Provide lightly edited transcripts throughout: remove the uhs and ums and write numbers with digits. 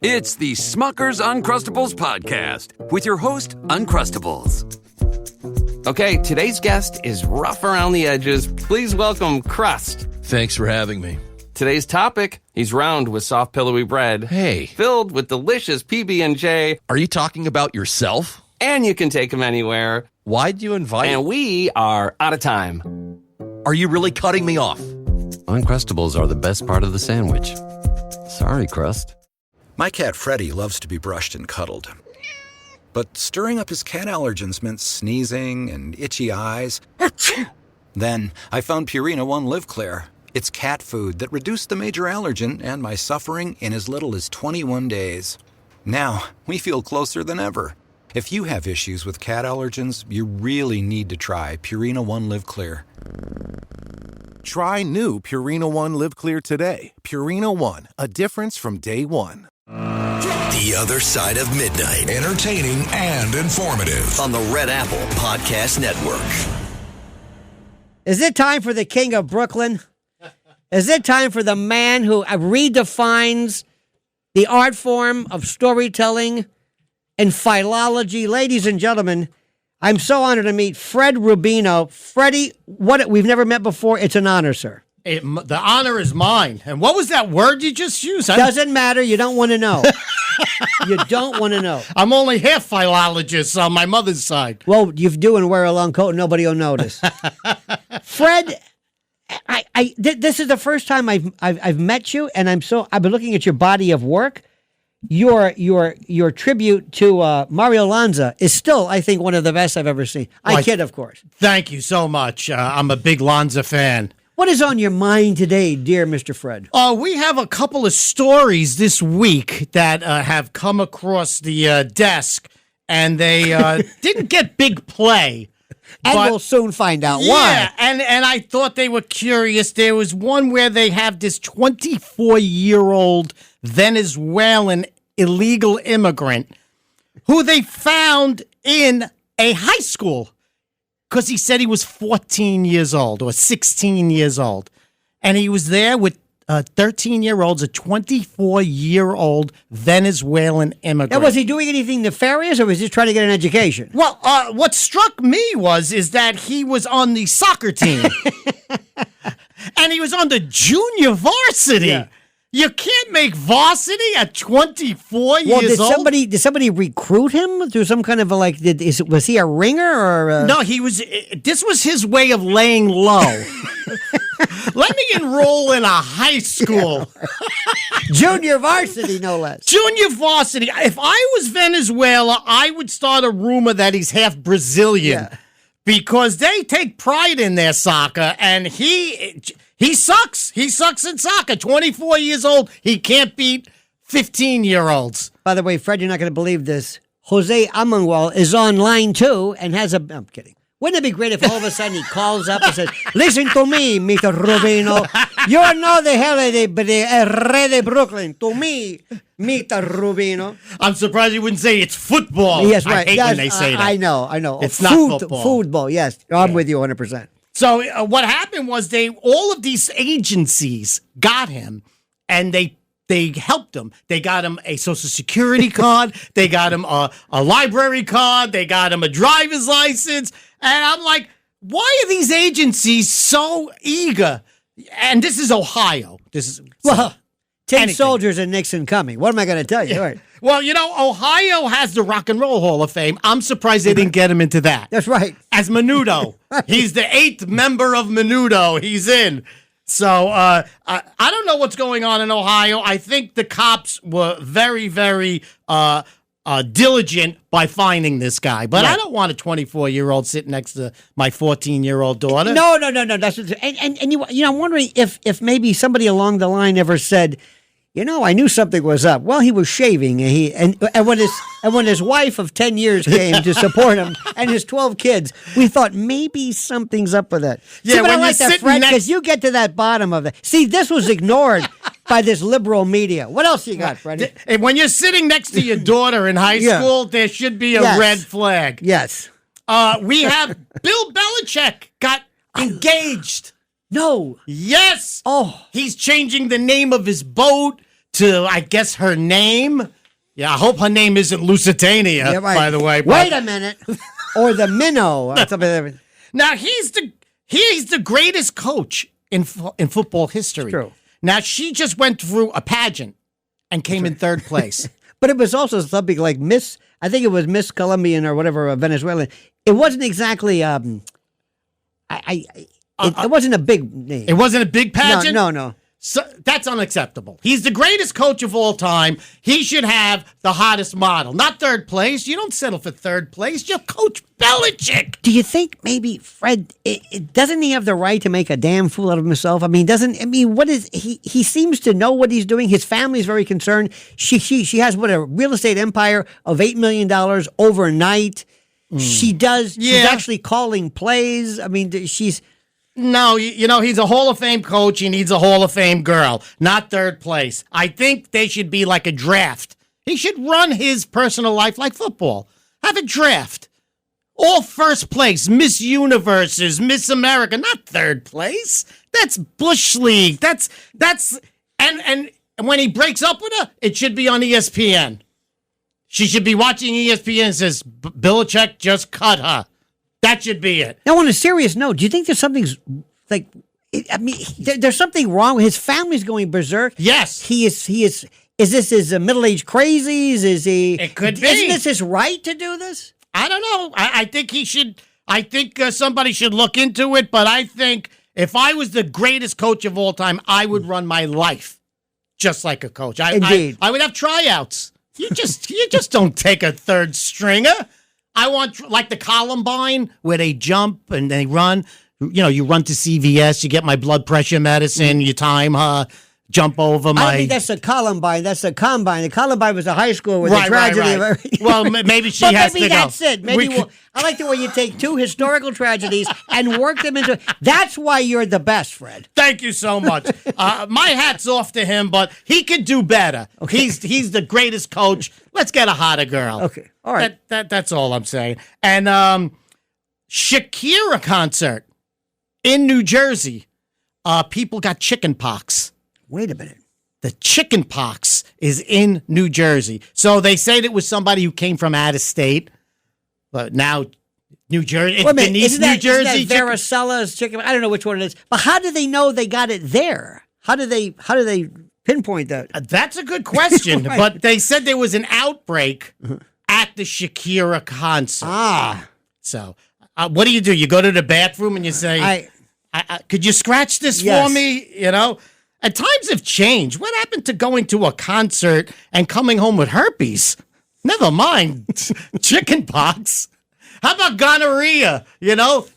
It's the Smucker's Uncrustables podcast with your host, Uncrustables. Okay, today's guest is rough around the edges. Please welcome Crust. Thanks for having me. Today's topic, he's round with soft, pillowy bread. Hey. Filled with delicious PB&J. Are you talking about yourself? And you can take him anywhere. Why'd you invite? And we are out of time. Are you really cutting me off? Uncrustables are the best part of the sandwich. Sorry, Crust. My cat Freddie loves to be brushed and cuddled. But stirring up his cat allergens meant sneezing and itchy eyes. Then I found Purina One Live Clear. It's cat food that reduced the major allergen and my suffering in as little as 21 days. Now, we feel closer than ever. If you have issues with cat allergens, you really need to try Purina One Live Clear. Try new Purina One Live Clear today. Purina One, a difference from day one. The Other Side of Midnight. Entertaining and informative. On the Red Apple Podcast Network. Is it time for the King of Brooklyn? Is it time for the man who redefines the art form of storytelling and philology? Ladies and gentlemen, I'm so honored to meet Fred Rubino. Freddie, we've never met before. It's an honor, sir. The honor is mine. And what was that word you just used? Doesn't matter. You don't want to know. You don't want to know. I'm only half philologist on my mother's side. Well, you do and wear a long coat. Nobody will notice. Fred, this is the first time I've met you, and I've been looking at your body of work. Your tribute to Mario Lanza is still, I think, one of the best I've ever seen. I kid, of course. Thank you so much. I'm a big Lanza fan. What is on your mind today, dear Mr. Fred? We have a couple of stories this week that have come across the desk, and they didn't get big play. And we'll soon find out why. Yeah, and I thought they were curious. There was one where they have this 24-year-old Venezuelan illegal immigrant who they found in a high school because he said he was 14 years old or 16 years old. And he was there with 13-year-olds, a 24-year-old Venezuelan immigrant. Now, was he doing anything nefarious, or was he just trying to get an education? Well, what struck me is that he was on the soccer team. And he was on the junior varsity. Yeah. You can't make varsity at 24 years old. Did somebody recruit him through some kind of was he a ringer or? No, this was his way of laying low. Let me enroll in a high school. Junior varsity, no less. Junior varsity. If I was Venezuela, I would start a rumor that he's half Brazilian. Yeah. Because they take pride in their soccer, and he sucks. He sucks in soccer. 24 years old, he can't beat 15-year-olds. By the way, Fred, you're not going to believe this. Jose Amangual is on line 2 and has I'm kidding. Wouldn't it be great if all of a sudden he calls up and says, "Listen to me, Mr. Rubino. You're not the hell of the Red de Brooklyn. To me, Mr. Rubino." I'm surprised you wouldn't say it's football. Yes, right. I hate when they say that. I know. It's not football. Football, yes. I'm with you 100%. So what happened was all of these agencies got him, and they helped him. They got him a Social Security card. They got him a library card. They got him a driver's license. And I'm like, why are these agencies so eager? And this is Ohio. 10 soldiers and Nixon coming. What am I going to tell you? All right. Well, Ohio has the Rock and Roll Hall of Fame. I'm surprised they didn't get him into that. That's right. As Menudo. Right. He's the 8th member of Menudo. He's in. So I don't know what's going on in Ohio. I think the cops were very, very diligent by finding this guy. But right. I don't want a 24-year-old sitting next to my 14-year-old daughter. No. That's and I'm wondering if maybe somebody along the line ever said, I knew something was up. Well, he was shaving, and when his wife of 10 years came to support him and his 12 kids, we thought maybe something's up with that. Yeah, see, but I like that, Fred, because you get to that bottom of it. See, this was ignored by this liberal media. What else you got, Freddie? When you're sitting next to your daughter in high school, there should be a red flag. Yes. We have Bill Belichick got engaged. No. Yes. Oh. He's changing the name of his boat to, I guess, her name. Yeah, I hope her name isn't Lusitania, Yeah, right. by the way. Wait a minute. Or the minnow. Or something. Now, he's the greatest coach in football history. True. Now, she just went through a pageant and came in third place. But it was also something like I think it was Miss Colombian or whatever, Venezuelan. It wasn't exactly, it wasn't a big name. It wasn't a big pageant? No. So, that's unacceptable. He's the greatest coach of all time. He should have the hottest model. Not third place. You don't settle for third place. You're Coach Belichick. Do you think maybe Fred, doesn't he have the right to make a damn fool out of himself? What is, he seems to know what he's doing. His family's very concerned. She has a real estate empire of $8 million overnight. She's actually calling plays. No, he's a Hall of Fame coach. He needs a Hall of Fame girl, not third place. I think they should be like a draft. He should run his personal life like football. Have a draft. All first place, Miss Universes, Miss America, not third place. That's Bush League. That's and when he breaks up with her, it should be on ESPN. She should be watching ESPN and says, Belichick just cut her. That should be it. Now, on a serious note, do you think there's there's something wrong? His family's going berserk. Yes. He is. Is this his middle-aged crazies? Is he? It could be. Isn't this his right to do this? I don't know. I think he should. I think somebody should look into it. But I think if I was the greatest coach of all time, I would run my life just like a coach. Indeed. I would have tryouts. You just don't take a third stringer. I want like the Columbine where they jump and they run. You run to CVS, you get my blood pressure medicine, you time jump over my. I don't think that's the Columbine. That's the Combine. The Columbine was a high school with right, the tragedy. Right. Well, maybe she has maybe to go. That's it. Maybe I like the way you take two historical tragedies and work them into. That's why you're the best, Fred. Thank you so much. My hat's off to him, but he could do better. Okay. He's the greatest coach. Let's get a hotter girl. Okay, all right. That's all I'm saying. And Shakira concert in New Jersey. People got chicken pox. Wait a minute. The chicken pox is in New Jersey. So they said it was somebody who came from out of state, but now New Jersey. It's Denise, New Jersey. Isn't that Varicella's chicken? I don't know which one it is. But how do they know they got it there? How do they pinpoint that? That's a good question. Right. But they said there was an outbreak at the Shakira concert. So what do? You go to the bathroom and you say, could you scratch this for me? And times have changed. What happened to going to a concert and coming home with herpes? Never mind chicken pox. How about gonorrhea?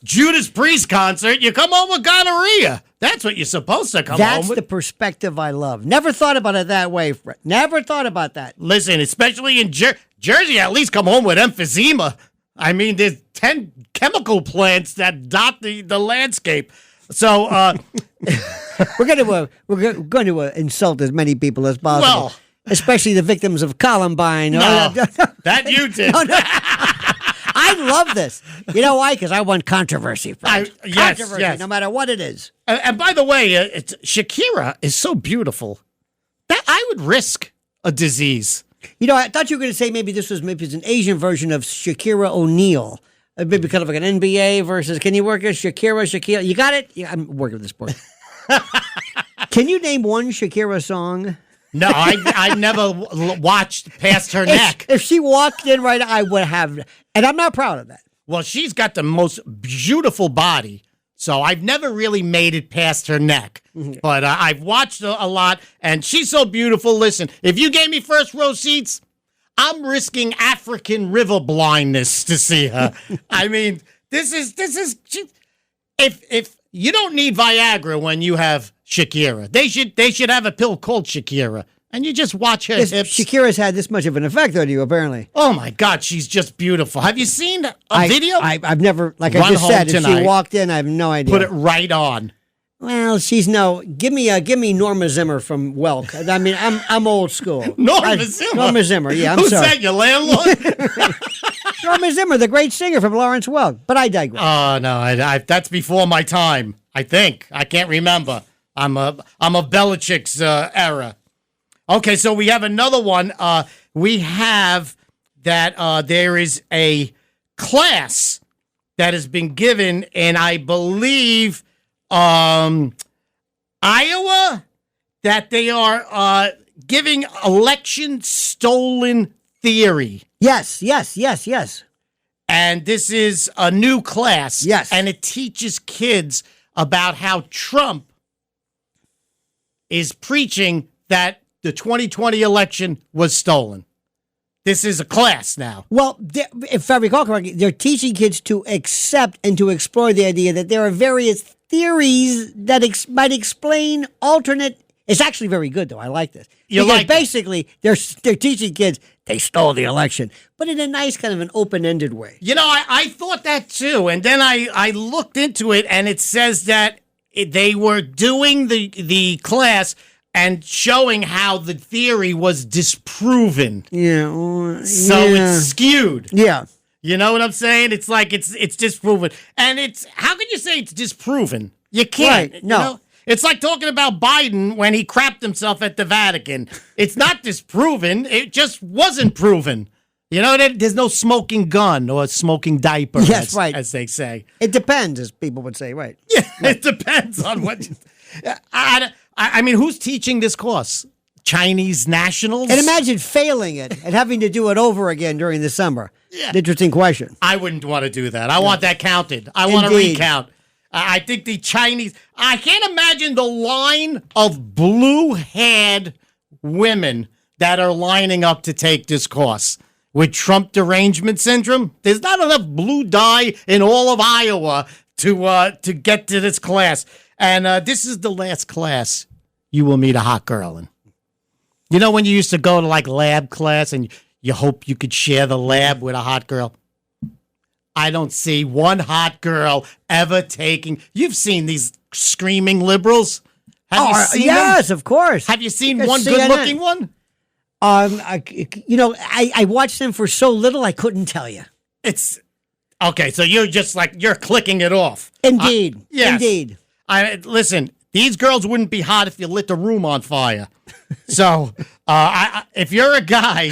Judas Priest concert, you come home with gonorrhea. That's what you're supposed to come home with. That's the perspective I love. Never thought about it that way, Fred. Never thought about that. Listen, especially in Jersey, at least come home with emphysema. There's 10 chemical plants that dot the landscape. So we're going to insult as many people as possible, well, especially the victims of Columbine. No, that you did. No. I love this. You know why? Because I want controversy. Controversy, yes. No matter what it is. And by the way, Shakira is so beautiful that I would risk a disease. I thought you were going to say maybe it's an Asian version of Shakira O'Neal. Maybe kind of like an NBA versus. Can you work as Shakira? You got it? Yeah, I'm working with this sport. Can you name one Shakira song? No, I never watched past her neck. If she walked in right, I would have. And I'm not proud of that. Well, she's got the most beautiful body. So I've never really made it past her neck. Mm-hmm. But I've watched a lot, and she's so beautiful. Listen, if you gave me first row seats, I'm risking African river blindness to see her. This is. If you don't need Viagra when you have Shakira, they should have a pill called Shakira, and you just watch her hips. Shakira's had this much of an effect on you, apparently. Oh my God, she's just beautiful. Have you seen a video? I've never, like I just said, if she walked in, I have no idea. Put it right on. Well, give me Norma Zimmer from Welk. I'm old school. Norma Zimmer, yeah. I'm Who's sorry. that? Your landlord? Norma Zimmer, the great singer from Lawrence Welk. But I digress. Oh no, that's before my time. I think I can't remember. I'm of Belichick's era. Okay, so we have another one. We have that there is a class that has been given in, I believe, Iowa, that they are giving election stolen theory. Yes. And this is a new class. Yes. And it teaches kids about how Trump is preaching that the 2020 election was stolen. This is a class now. Well, if I recall correctly, they're teaching kids to accept and to explore the idea that there are various theories that might explain alternate. It's actually very good, though. I like this. Because basically, they're teaching kids they stole the election, but in a nice kind of an open-ended way. You know, I thought that too, and then I looked into it, and it says that they were doing the class and showing how the theory was disproven. Yeah. So it's skewed. Yeah. You know what I'm saying? It's like it's disproven. And how can you say it's disproven? You can't. Right. No. You know? It's like talking about Biden when he crapped himself at the Vatican. It's not disproven. It just wasn't proven. You know, there's no smoking gun or smoking diaper, yes, right. as they say. It depends, as people would say, right. Yeah, it depends on what... I mean, who's teaching this course? Chinese nationals? And imagine failing it and having to do it over again during the summer. Yeah. Interesting question. I wouldn't want to do that. I want that counted. I want to recount. I think the Chinese... I can't imagine the line of blue-haired women that are lining up to take this course. With Trump derangement syndrome, there's not enough blue dye in all of Iowa to get to this class. And this is the last class you will meet a hot girl in. You know when you used to go to like lab class and you hope you could share the lab with a hot girl? I don't see one hot girl ever taking... You've seen these screaming liberals. Have you seen yes, them? Of course. Have you seen one good-looking one? I watched them for so little I couldn't tell you. It's... Okay, so you're just like... You're clicking it off. Indeed. Yes. Indeed. Listen, these girls wouldn't be hot if you lit the room on fire. So, if you're a guy...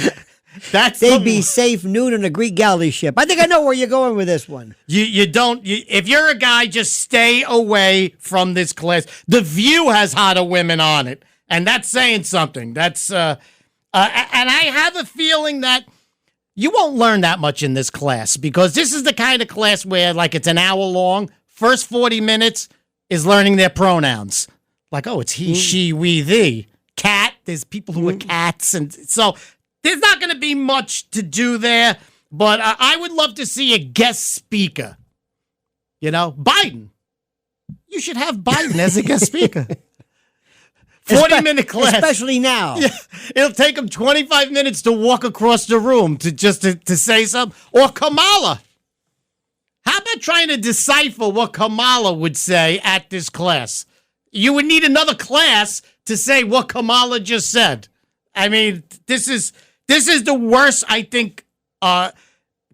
They'd be safe nude on a Greek galley ship. I think I know where you're going with this one. If you're a guy, just stay away from this class. The View has hotter women on it, and that's saying something. That's and I have a feeling that you won't learn that much in this class because this is the kind of class where, like, it's an hour long. First 40 minutes is learning their pronouns. Like, oh, it's he, she, we, thee. Cat. There's people who are cats, and so. There's not going to be much to do there, but I would love to see a guest speaker. You know, Biden. You should have Biden as a guest speaker. 40-minute class. Especially now. Yeah, it'll take him 25 minutes to walk across the room to say something. Or Kamala. How about trying to decipher what Kamala would say at this class? You would need another class to say what Kamala just said. I mean, this is the worst, I think,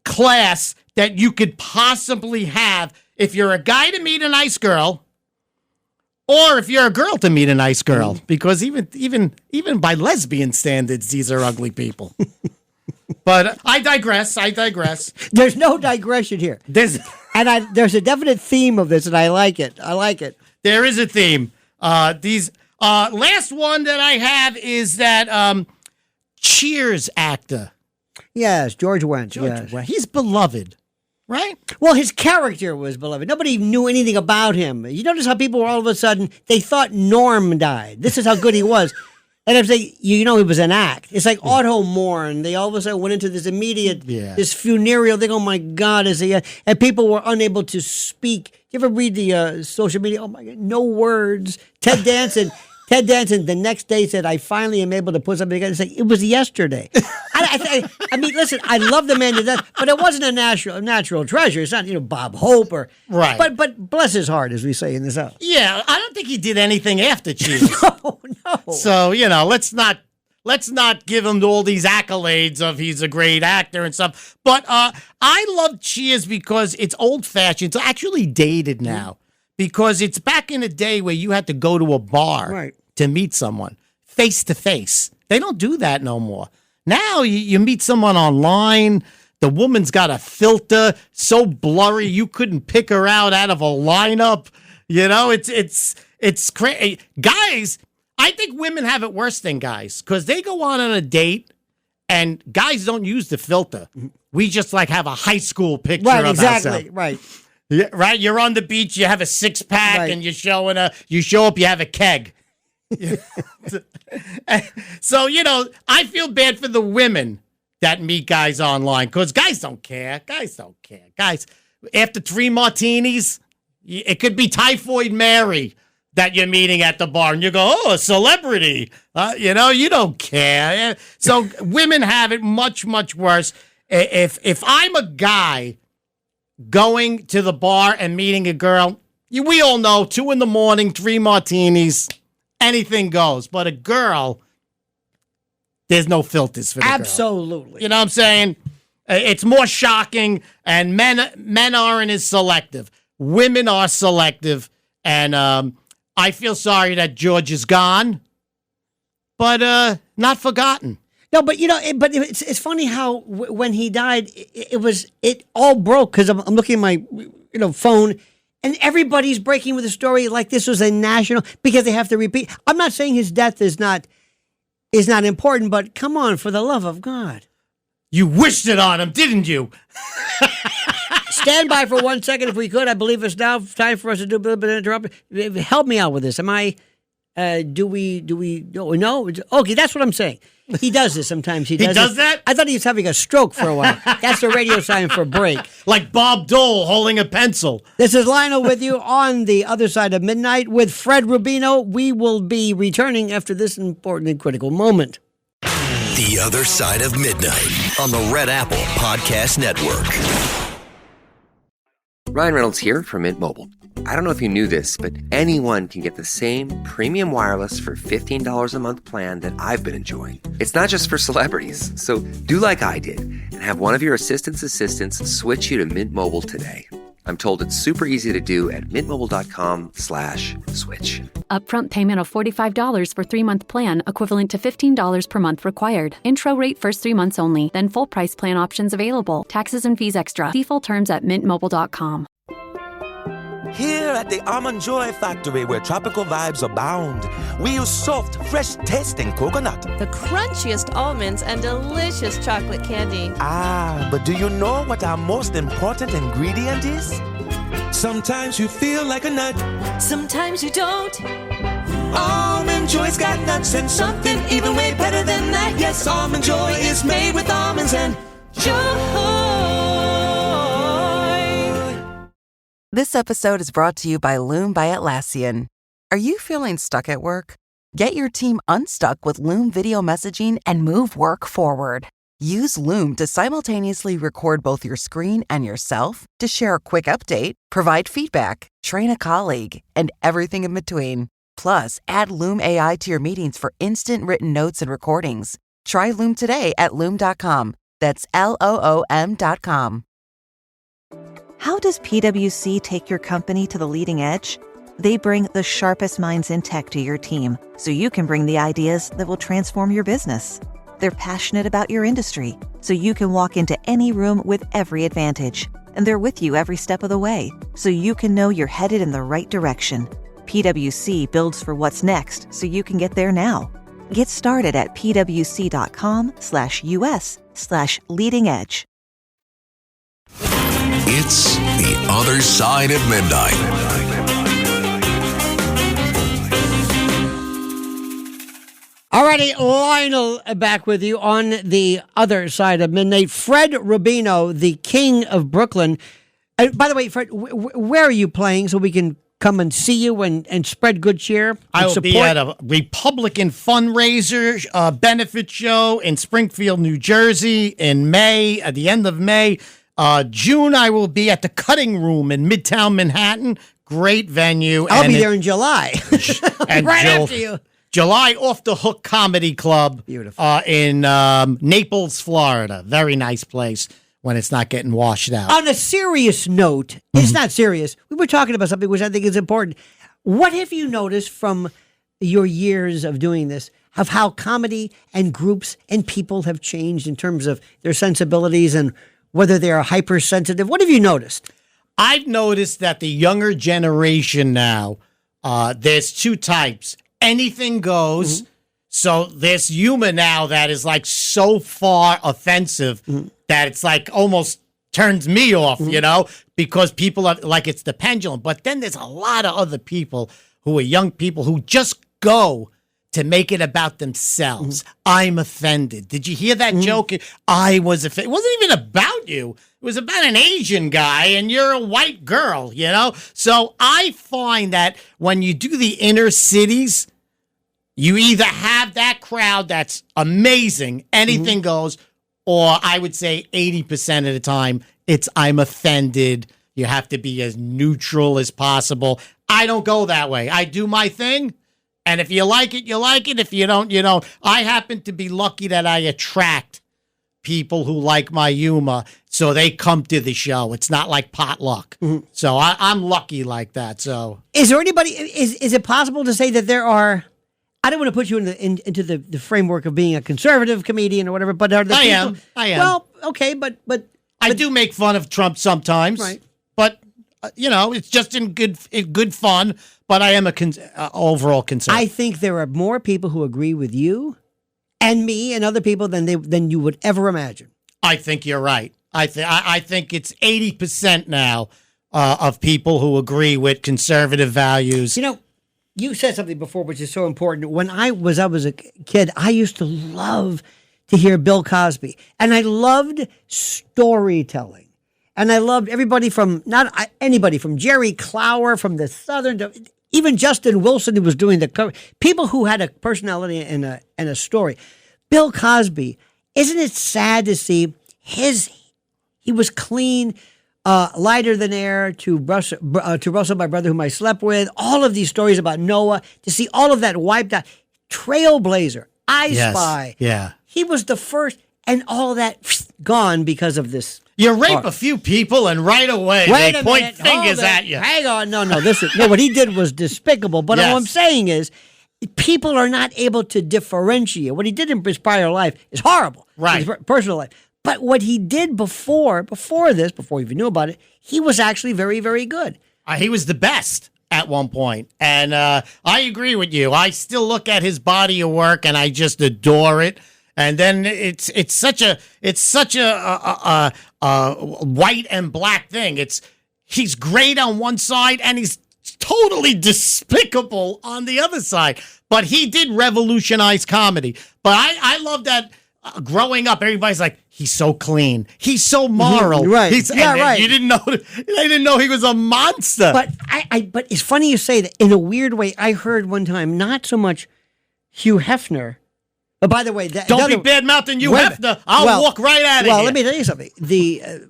class that you could possibly have if you're a guy to meet a nice girl, or if you're a girl to meet a nice girl. Because even by lesbian standards, these are ugly people. But I digress. There's no digression here. There's a definite theme of this, and I like it. There is a theme. Last one that I have is that Cheers actor. Yes, George Wendt. He's beloved, right? Well, his character was beloved. Nobody knew anything about him. You notice how people were all of a sudden, they thought Norm died. This is how good he was. And I was like, he was an act. It's like auto mourn. They all of a sudden went into this immediate, this funereal thing. Oh my God, and people were unable to speak. You ever read the social media? Oh my God, no words. Ted Danson, the next day said, I finally am able to put something together. It's like, it was yesterday. I mean, listen, I love the man to death, but it wasn't a natural treasure. It's not, Bob Hope or... Right. But bless his heart, as we say in this house. Yeah, I don't think he did anything after Cheers. No. So, let's not give him all these accolades of he's a great actor and stuff. But I love Cheers because it's old-fashioned. It's actually dated now. Because it's back in the day where you had to go to a bar to meet someone face to face. They don't do that no more. Now you meet someone online. The woman's got a filter so blurry you couldn't pick her out of a lineup. You know, it's crazy. Guys, I think women have it worse than guys because they go on a date and guys don't use the filter. We just like have a high school picture of ourselves. Right. Yeah, right. You're on the beach. You have a 6-pack, and you show up. You have a keg. So I feel bad for the women that meet guys online because guys don't care. Guys, after 3 martinis, it could be Typhoid Mary that you're meeting at the bar, and you go, "Oh, a celebrity." You don't care. So women have it much, much worse. If I'm a guy going to the bar and meeting a girl, we all know 2 a.m, 3 martinis, anything goes. But a girl, there's no filters for the Absolutely. girl. You know what I'm saying? It's more shocking, and men aren't as selective. Women are selective, and I feel sorry that George is gone, but not forgotten. No, but but it's funny how when he died, it all broke because I'm looking at my phone, and everybody's breaking with the story like this was a national because they have to repeat. I'm not saying his death is not important, but come on, for the love of God, you wished it on him, didn't you? Stand by for 1 second if we could. I believe it's now time for us to do a little bit of interruption. Help me out with this. Am I? Do we? No. Okay, that's what I'm saying. He does this sometimes. He does that? I thought he was having a stroke for a while. That's the radio sign for break. Like Bob Dole holding a pencil. This is Lionel with you on the other side of midnight with Fred Rubino. We will be returning after this important and critical moment. The Other Side of Midnight on the Red Apple Podcast Network. Ryan Reynolds here from Mint Mobile. I don't know if you knew this, but anyone can get the same premium wireless for $15 a month plan that I've been enjoying. It's not just for celebrities. So do like I did and have one of your assistants switch you to Mint Mobile today. I'm told it's super easy to do at mintmobile.com/switch. Upfront payment of $45 for 3-month plan, equivalent to $15 per month required. Intro rate first 3 months only, then full price plan options available. Taxes and fees extra. See full terms at mintmobile.com. Here at the Almond Joy Factory, where tropical vibes abound, we use soft, fresh-tasting coconut. The crunchiest almonds and delicious chocolate candy. Ah, but do you know what our most important ingredient is? Sometimes you feel like a nut. Sometimes you don't. Almond Joy's got nuts and something even way better than that. Yes, Almond Joy is made with almonds and joy. This episode is brought to you by Loom by Atlassian. Are you feeling stuck at work? Get your team unstuck with Loom video messaging and move work forward. Use Loom to simultaneously record both your screen and yourself to share a quick update, provide feedback, train a colleague, and everything in between. Plus, add Loom AI to your meetings for instant written notes and recordings. Try Loom today at Loom.com. That's LOOM.com. How does PwC take your company to the leading edge? They bring the sharpest minds in tech to your team, so you can bring the ideas that will transform your business. They're passionate about your industry, so you can walk into any room with every advantage. And they're with you every step of the way, so you can know you're headed in the right direction. PwC builds for what's next, so you can get there now. Get started at pwc.com/us/leading edge. It's The Other Side of Midnight. Alrighty, Lionel back with you on the other side of midnight. Fred Rubino, the king of Brooklyn. By the way, Fred, where are you playing so we can come and see you and spread good cheer? I will be at a Republican fundraiser benefit show in Springfield, New Jersey in May, at the end of May. June, I will be at the Cutting Room in Midtown Manhattan. Great venue. I'll be there in July. And right after you. July, Off the Hook Comedy Club. Beautiful. In Naples, Florida. Very nice place when it's not getting washed out. On a serious note, it's not serious. We were talking about something which I think is important. What have you noticed from your years of doing this? of how comedy and groups and people have changed in terms of their sensibilities and whether they are hypersensitive? What have you noticed? I've noticed that the younger generation now, there's two types. Anything goes. Mm-hmm. So there's humor now that is like so far offensive that it's like almost turns me off, because people are like, it's the pendulum. But then there's a lot of other people who are young people who just go to make it about themselves. I'm offended. Did you hear that joke? I was offended. It wasn't even about you. It was about an Asian guy and you're a white girl, So I find that when you do the inner cities, you either have that crowd that's amazing, anything goes, or I would say 80% of the time, it's I'm offended. You have to be as neutral as possible. I don't go that way. I do my thing, and if you like it, you like it. If you don't, you don't. I happen to be lucky that I attract people who like my humor, so they come to the show. It's not like potluck. So I'm lucky like that. So is there anybody, is it possible to say that there are... I don't want to put you into the framework of being a conservative comedian or whatever, but are there people? I am. Well, okay, but I do make fun of Trump sometimes, right? But it's just in good fun. But I am a overall conservative. I think there are more people who agree with you and me and other people than you would ever imagine. I think you're right. I think it's 80% now of people who agree with conservative values. You said something before which is so important. When I was a kid, I used to love to hear Bill Cosby. And I loved storytelling. And I loved everybody from, not anybody, from Jerry Clower, from the Southern, even Justin Wilson, who was doing the cover. People who had a personality and a story. Bill Cosby, isn't it sad to see he was clean, lighter than air, to Russell, my brother whom I slept with, all of these stories about Noah, to see all of that wiped out. Trailblazer, I Spy. Yeah. He was the first, and all that gone because of this. You rape a few people, and right away they point fingers at you. Hang on, no, what he did was despicable. But all I'm saying is, people are not able to differentiate. What he did in his prior life is horrible. Right. His personal life. But what he did before this, before we even knew about it, he was actually very, very good. He was the best at one point. And I agree with you. I still look at his body of work and I just adore it. And then it's such a white and black thing. He's great on one side and he's totally despicable on the other side. But he did revolutionize comedy. But I love that. Growing up, everybody's like, he's so clean, he's so moral, right? Right. You didn't know. They didn't know he was a monster. But but it's funny you say that. In a weird way, I heard one time not so much Hugh Hefner, but by the way, don't be bad mouthing Hugh Hefner. I'll walk right out of here. Well, let me tell you something.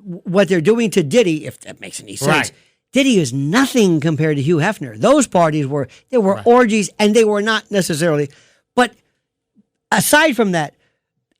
What they're doing to Diddy, if that makes any sense. Right. Diddy is nothing compared to Hugh Hefner. Those parties were orgies, and they were not necessarily. But aside from that,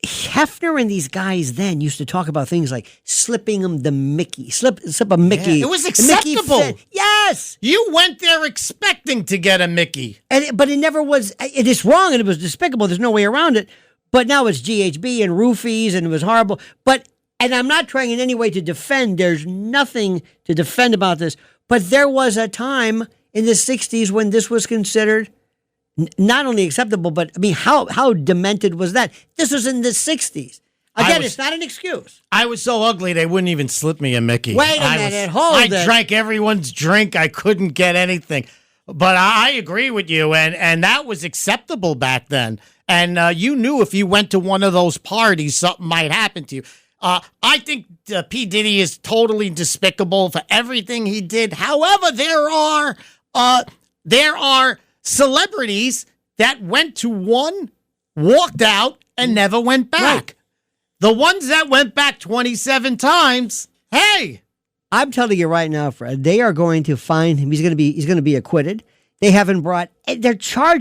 Hefner and these guys then used to talk about things like slipping them the Mickey, slip a Mickey. Yeah, it was acceptable. Yes, you went there expecting to get a Mickey, but it never was. It is wrong and it was despicable. There's no way around it. But now it's GHB and roofies and it was horrible. And I'm not trying in any way to defend. There's nothing to defend about this. But there was a time in the '60s when this was considered not only acceptable, but I mean, how demented was that? This was in the '60s. Again, it's not an excuse. I was so ugly they wouldn't even slip me a Mickey. Wait a minute, hold it. I drank everyone's drink. I couldn't get anything. But I agree with you, and that was acceptable back then. And you knew if you went to one of those parties, something might happen to you. I think P. Diddy is totally despicable for everything he did. However, there are celebrities that went to one, walked out, and never went back. Right. The ones that went back 27 times, hey. I'm telling you right now, Fred, they are going to find him. He's going to be acquitted. They haven't brought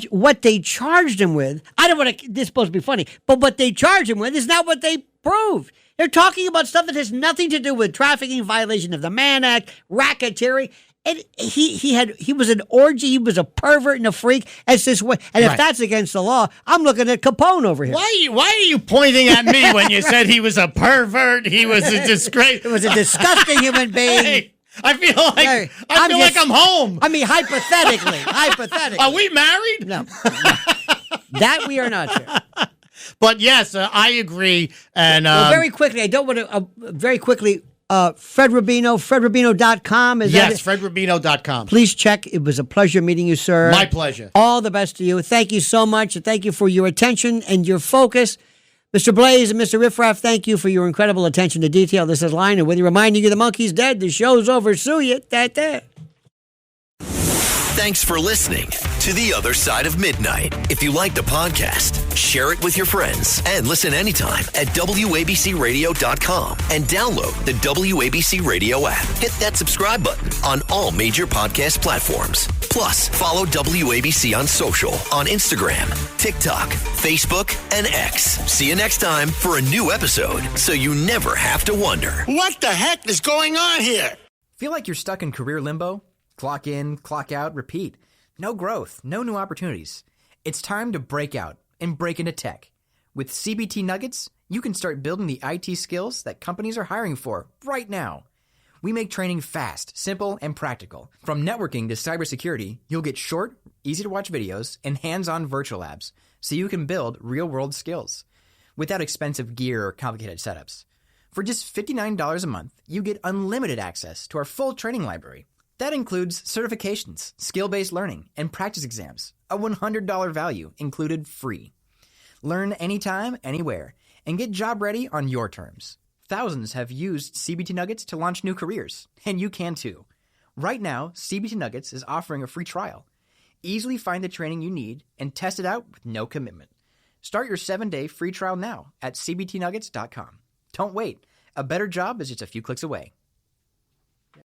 what they charged him with. I don't want to, this is supposed to be funny, but what they charged him with is not what they proved. They're talking about stuff that has nothing to do with trafficking, violation of the Mann Act, racketeering. And he was an orgy. He was a pervert and a freak. It's this way. And if that's against the law, I'm looking at Capone over here. Why are you pointing at me when you said he was a pervert? He was a disgrace. It was a disgusting human being. Hey, I feel like I'm home. I mean, hypothetically. Are we married? No. That we are not, sir. But yes, I agree. And very quickly, I don't want to. Very quickly, Fred Rubino, FredRubino.com. Yes, FredRubino.com. Please check. It was a pleasure meeting you, sir. My pleasure. All the best to you. Thank you so much, and thank you for your attention and your focus. Mr. Blaze and Mr. Riffraff, thank you for your incredible attention to detail. This is Lionel with you, reminding you the monkey's dead. The show's over. Sue you. Thanks for listening to The Other Side of Midnight. If you like the podcast, share it with your friends and listen anytime at WABCRadio.com and download the WABC Radio app. Hit that subscribe button on all major podcast platforms. Plus, follow WABC on social on Instagram, TikTok, Facebook, and X. See you next time for a new episode so you never have to wonder, what the heck is going on here? Feel like you're stuck in career limbo? Clock in, clock out, repeat. No growth, no new opportunities. It's time to break out and break into tech. With CBT Nuggets, you can start building the IT skills that companies are hiring for right now. We make training fast, simple, and practical. From networking to cybersecurity, you'll get short, easy-to-watch videos and hands-on virtual labs so you can build real-world skills without expensive gear or complicated setups. For just $59 a month, you get unlimited access to our full training library. That includes certifications, skill-based learning, and practice exams, a $100 value included free. Learn anytime, anywhere, and get job ready on your terms. Thousands have used CBT Nuggets to launch new careers, and you can too. Right now, CBT Nuggets is offering a free trial. Easily find the training you need and test it out with no commitment. Start your 7-day free trial now at cbtnuggets.com. Don't wait. A better job is just a few clicks away.